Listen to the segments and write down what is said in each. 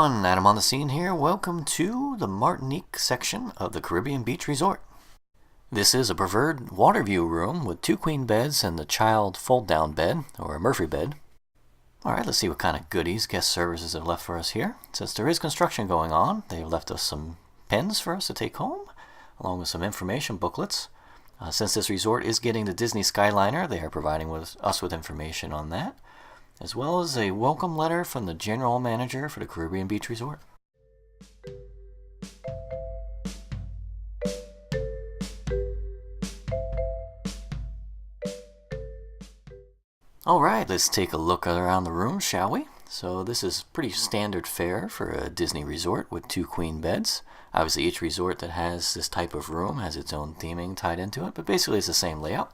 everyone, Adam on the scene here. Welcome to the Martinique section of the Caribbean Beach Resort. This is a preferred water view room with 2 queen beds and the child fold-down bed, or a Murphy bed. Alright, let's see what kind of goodies guest services have left for us here. Since there is construction going on, they've left us some pens for us to take home, along with some information booklets. Since this resort is getting the Disney Skyliner, they are providing us with information on that, as well as a welcome letter from the general manager for the Caribbean Beach Resort. Alright, let's take a look around the room, shall we? So this is pretty standard fare for a Disney resort with 2 queen beds. Obviously each resort that has this type of room has its own theming tied into it, but basically it's the same layout.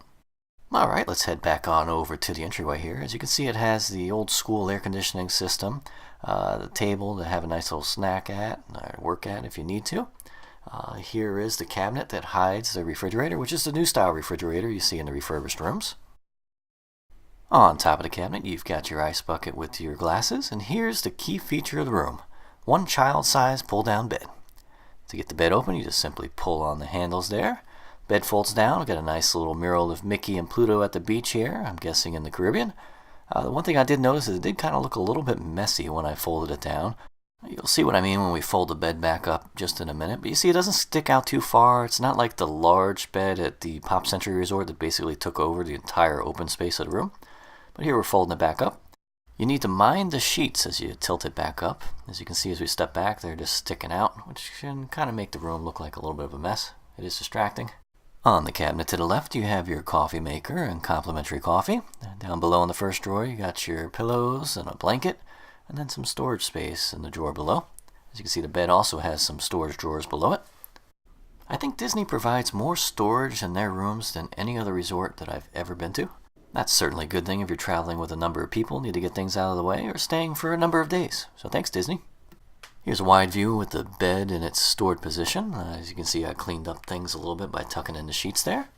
Alright, let's head back on over to the entryway here. As you can see, it has the old school air conditioning system, the table to have a nice little snack at, or work at if you need to. Here is the cabinet that hides the refrigerator, which is the new style refrigerator you see in the refurbished rooms. On top of the cabinet, you've got your ice bucket with your glasses, and here's the key feature of the room, 1 child-sized pull-down bed. To get the bed open, you just simply pull on the handles there. Bed folds down. We've got a nice little mural of Mickey and Pluto at the beach here, I'm guessing in the Caribbean. The one thing I did notice is it did kind of look a little bit messy when I folded it down. You'll see what I mean when we fold the bed back up just in a minute. But you see it doesn't stick out too far. It's not like the large bed at the Pop Century Resort that basically took over the entire open space of the room. But here we're folding it back up. You need to mind the sheets as you tilt it back up. As you can see as we step back, they're just sticking out, which can kind of make the room look like a little bit of a mess. It is distracting. On the cabinet to the left, you have your coffee maker and complimentary coffee. Down below in the first drawer, you got your pillows and a blanket, and then some storage space in the drawer below. As you can see, the bed also has some storage drawers below it. I think Disney provides more storage in their rooms than any other resort that I've ever been to. That's certainly a good thing if you're traveling with a number of people, need to get things out of the way, or staying for a number of days. So thanks, Disney. Here's a wide view with the bed in its stored position. As you can see, I cleaned up things a little bit by tucking in the sheets there.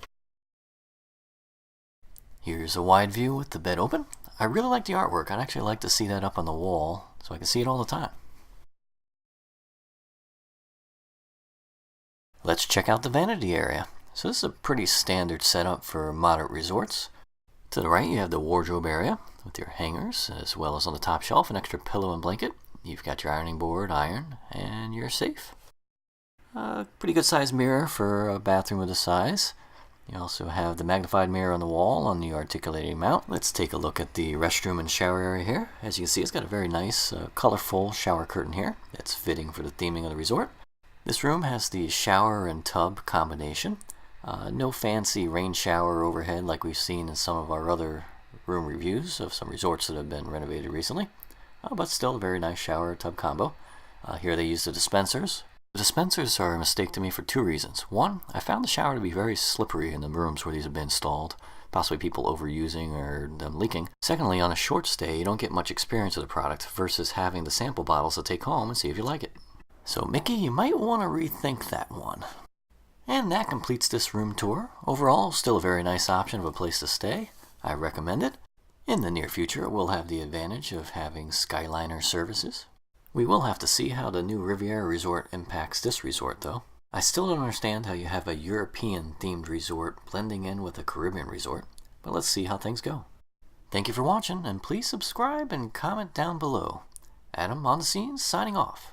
Here's a wide view with the bed open. I really like the artwork. I'd actually like to see that up on the wall so I can see it all the time. Let's check out the vanity area. So this is a pretty standard setup for moderate resorts. To the right, you have the wardrobe area with your hangers, as well as on the top shelf, an extra pillow and blanket. You've got your ironing board, iron, and your safe. Pretty good sized mirror for a bathroom of this size. You also have the magnified mirror on the wall on the articulating mount. Let's take a look at the restroom and shower area here. As you can see, it's got a very nice, colorful shower curtain here. It's fitting for the theming of the resort. This room has the shower and tub combination. No fancy rain shower overhead like we've seen in some of our other room reviews of some resorts that have been renovated recently. But still a very nice shower tub combo. Here they use the dispensers. The dispensers are a mistake to me for 2 reasons. One, I found the shower to be very slippery in the rooms where these have been installed, possibly people overusing or them leaking. Secondly, on a short stay, you don't get much experience of the product versus having the sample bottles to take home and see if you like it. So Mickey, you might want to rethink that one. And that completes this room tour. Overall, still a very nice option of a place to stay. I recommend it. In the near future, we'll have the advantage of having Skyliner services. We will have to see how the new Riviera Resort impacts this resort, though. I still don't understand how you have a European-themed resort blending in with a Caribbean resort, but let's see how things go. Thank you for watching, and please subscribe and comment down below. Adam on the scene, signing off.